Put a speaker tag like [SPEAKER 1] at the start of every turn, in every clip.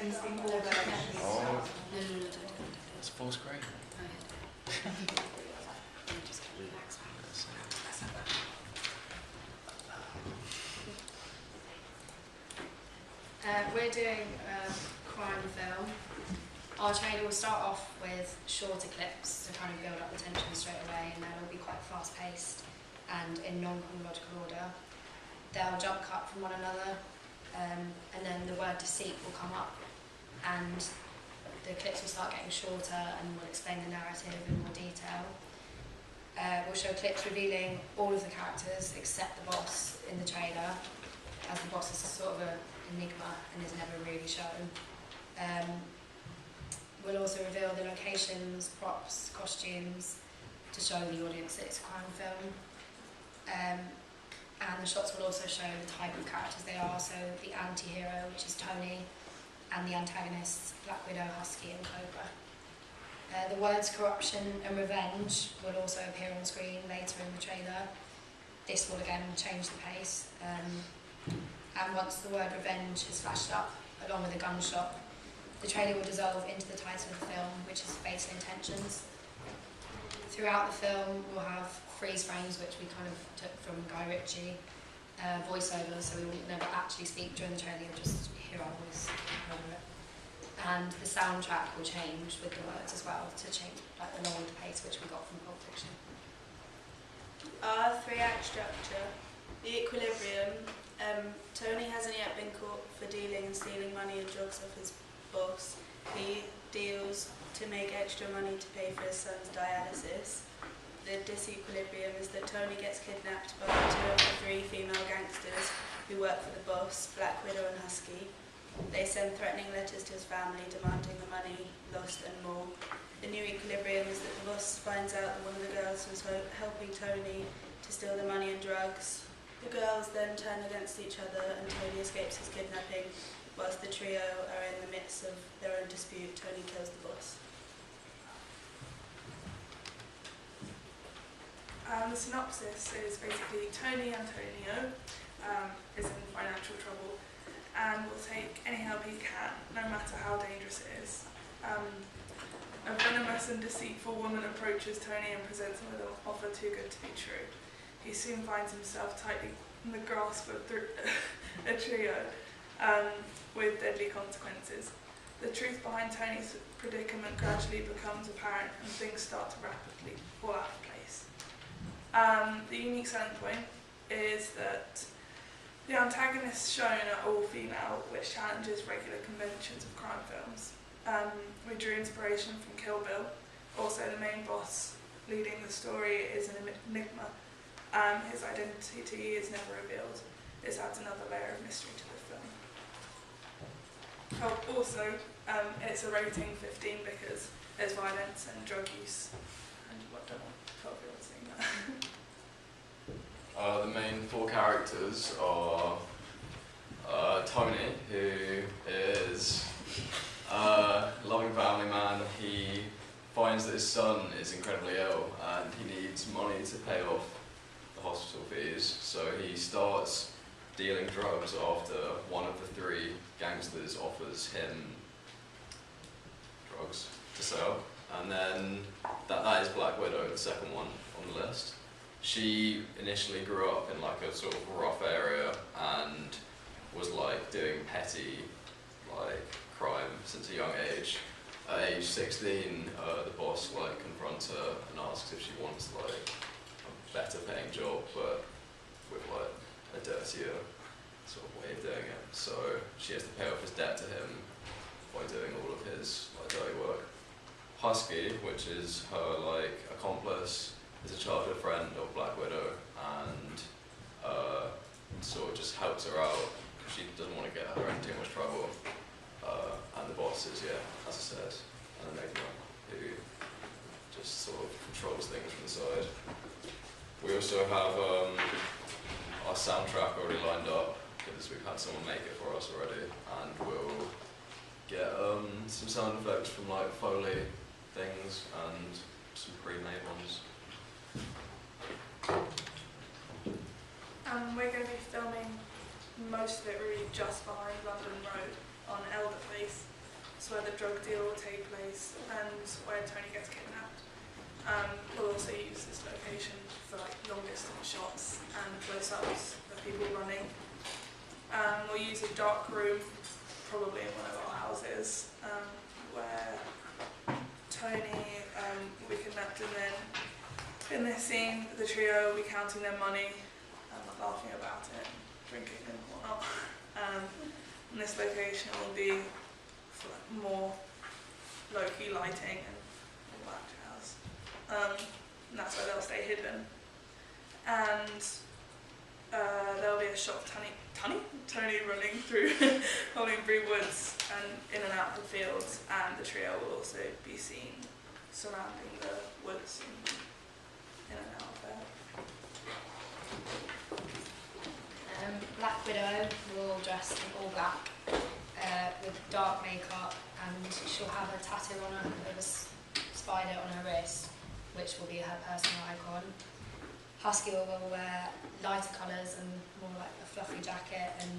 [SPEAKER 1] Oh, it's full screen.
[SPEAKER 2] We're doing a crime film. Our trailer will start off with shorter clips to kind of build up the tension straight away, and then it'll be quite fast paced and in non-chronological order. They'll jump cut from one another, and then the word deceit will come up, and the clips will start getting shorter and we'll explain the narrative in more detail. We'll show clips revealing all of the characters except the boss in the trailer, as the boss is sort of an enigma and is never really shown. We'll also reveal the locations, props, costumes to show the audience that it's a crime film. And the shots will also show the type of characters they are, so the anti-hero, which is Tony, and the antagonists, Black Widow, Husky and Cobra. The words corruption and revenge will also appear on screen later in the trailer. This will again change the pace. And once the word revenge is flashed up, along with a gunshot, the trailer will dissolve into the title of the film, which is Fatal Intentions. Throughout the film, we'll have freeze frames, which we kind of took from Guy Ritchie, voiceovers, so we will never actually speak during the trailer, you'll just hear our voice over it. And the soundtrack will change with the words as well, to change like along with the pace which we got from Pulp Fiction.
[SPEAKER 3] Our three-act structure. The equilibrium. Tony hasn't yet been caught for dealing and stealing money and drugs off his boss. He deals to make extra money to pay for his son's dialysis. The disequilibrium is that Tony gets kidnapped by two of the three female gangsters who work for the boss, Black Widow and Husky. They send threatening letters to his family demanding the money lost and more. The new equilibrium is that the boss finds out that one of the girls was helping Tony to steal the money and drugs. The girls then turn against each other and Tony escapes his kidnapping. Whilst the trio are in the midst of their own dispute, Tony kills the boss.
[SPEAKER 4] The synopsis is basically Tony Antonio is in financial trouble and will take any help he can, no matter how dangerous it is. A venomous and deceitful woman approaches Tony and presents him with an offer too good to be true. He soon finds himself tightly in the grasp of a trio with deadly consequences. The truth behind Tony's predicament gradually becomes apparent and things start to rapidly fall out of place. The unique selling point is that the antagonists shown are all female, which challenges regular conventions of crime films. We drew inspiration from Kill Bill. Also, the main boss leading the story is an enigma. His identity is never revealed. This adds another layer of mystery to the film. Oh, also, it's a rating 15 because there's violence and drug use. And what don't want 12-year-olds seeing that.
[SPEAKER 1] The main four characters are Tony, who is a loving family man. He finds that his son is incredibly ill and he needs money to pay off the hospital fees, so he starts dealing drugs after one of the three gangsters offers him drugs to sell. And then that is Black Widow, the second one on the list. She initially grew up in like a sort of rough area and was like doing petty like crime since a young age. At age 16, the boss like confronts her and asks if she wants like a better paying job, but with like a dirtier sort of way of doing it. So she has to pay off his debt to him by doing all of his like dirty work. Husky, which is her like accomplice, is a childhood friend of Black Widow and sort of just helps her out because she doesn't want to get her in too much trouble. And the boss is, yeah, as I said, an enigma who just sort of controls things from the side. We also have our soundtrack already lined up because we've had someone make it for us already, and we'll get some sound effects from like Foley things and some pre-made ones.
[SPEAKER 4] We're going to be filming most of it really just behind London Road on Elder Place. drug deal will take place and where Tony gets kidnapped. We'll also use this location for like long distance shots and close-ups of people running. We'll use a dark room, probably in one of our houses, where Tony will be kidnapped, and then in this scene the trio will be counting their money and laughing about it, drinking and whatnot. And this location will be for like more low-key lighting and all that jazz. And that's where they'll stay hidden. And there'll be a shot of Tony running through Hollingbury Woods and in and out of the fields, and the trio will also be seen surrounding the woods and in and out of there.
[SPEAKER 2] Black Widow will dress in all black with dark makeup, and she'll have a tattoo on her of a spider on her wrist, which will be her personal icon. Husky will wear lighter colours and more like a fluffy jacket and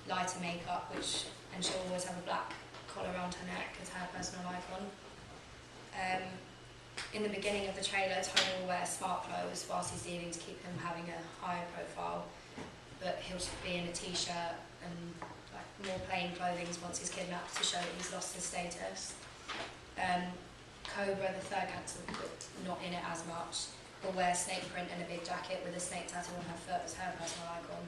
[SPEAKER 2] lighter makeup, and she'll always have a black collar around her neck as her personal icon. In the beginning of the trailer, Tony will wear smart clothes whilst he's dealing to keep him having a higher profile, but he'll be in a t-shirt and like more plain clothing once he's kidnapped to show that he's lost his status. Cobra, the third gangster, but not in it as much, will wear snake print and a big jacket with a snake tattoo on her foot as her personal icon.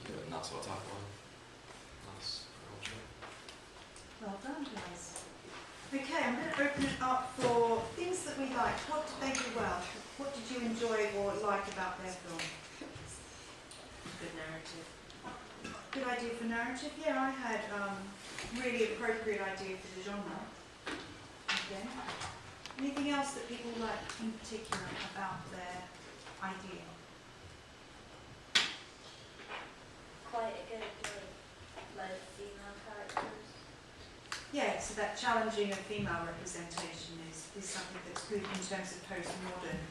[SPEAKER 1] Yeah, and that's what attack one. That's
[SPEAKER 5] Well done, guys. Okay, I'm going to open it up for things that we liked. What did they do well? What did you enjoy or like about their film?
[SPEAKER 6] Good narrative.
[SPEAKER 5] Good idea for narrative? Yeah, I had really appropriate idea for the genre. Okay. Anything else that people liked in particular about their idea?
[SPEAKER 6] Quite a good load of female characters.
[SPEAKER 5] Yeah, so that challenging of female representation is something that's good in terms of postmodern.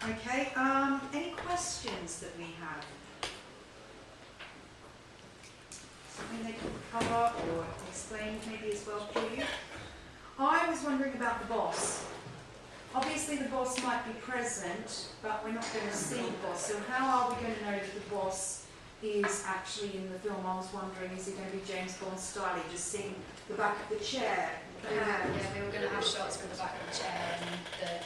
[SPEAKER 5] Okay, any questions that we have? Something they can cover or explain maybe as well for you? I was wondering about the boss. Obviously the boss might be present, but we're not going to see the boss. So how are we going to know that the boss is actually in the film? I was wondering, is it going to be James Bond style, just seeing the back of the chair?
[SPEAKER 2] Yeah, we were going to have shots from the back of the chair and the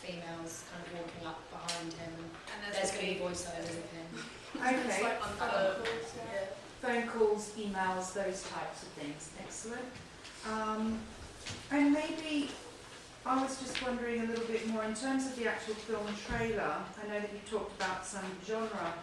[SPEAKER 2] females kind of walking up behind him, and there's going to be voiceovers of him.
[SPEAKER 5] Okay.
[SPEAKER 3] Like on phones, yeah.
[SPEAKER 5] Phone calls, emails, those types of things. Excellent. And maybe I was just wondering a little bit more in terms of the actual film trailer. I know that you talked about some genre,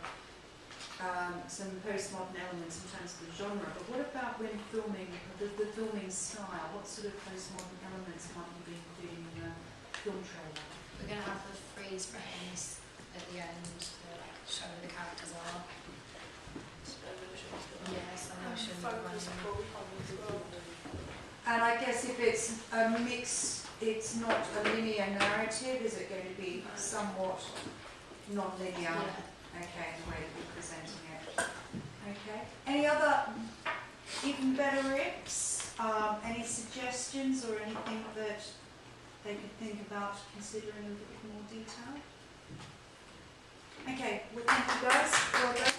[SPEAKER 5] some postmodern elements in terms of the genre, but what about when filming, the filming style? What sort of postmodern elements might you be including in the film trailer?
[SPEAKER 2] We're going to have the freeze frames at the end to show who the characters are. Yeah, some motion.
[SPEAKER 3] Focus pull as well.
[SPEAKER 5] And I guess if it's a mix, it's not a linear narrative, is it going to be somewhat non-linear?
[SPEAKER 2] Yeah.
[SPEAKER 5] Okay, the way that you're presenting it. Okay. Any other even better rips? Any suggestions or anything that they could think about considering in a bit more detail? Okay, well thank you guys. Well done.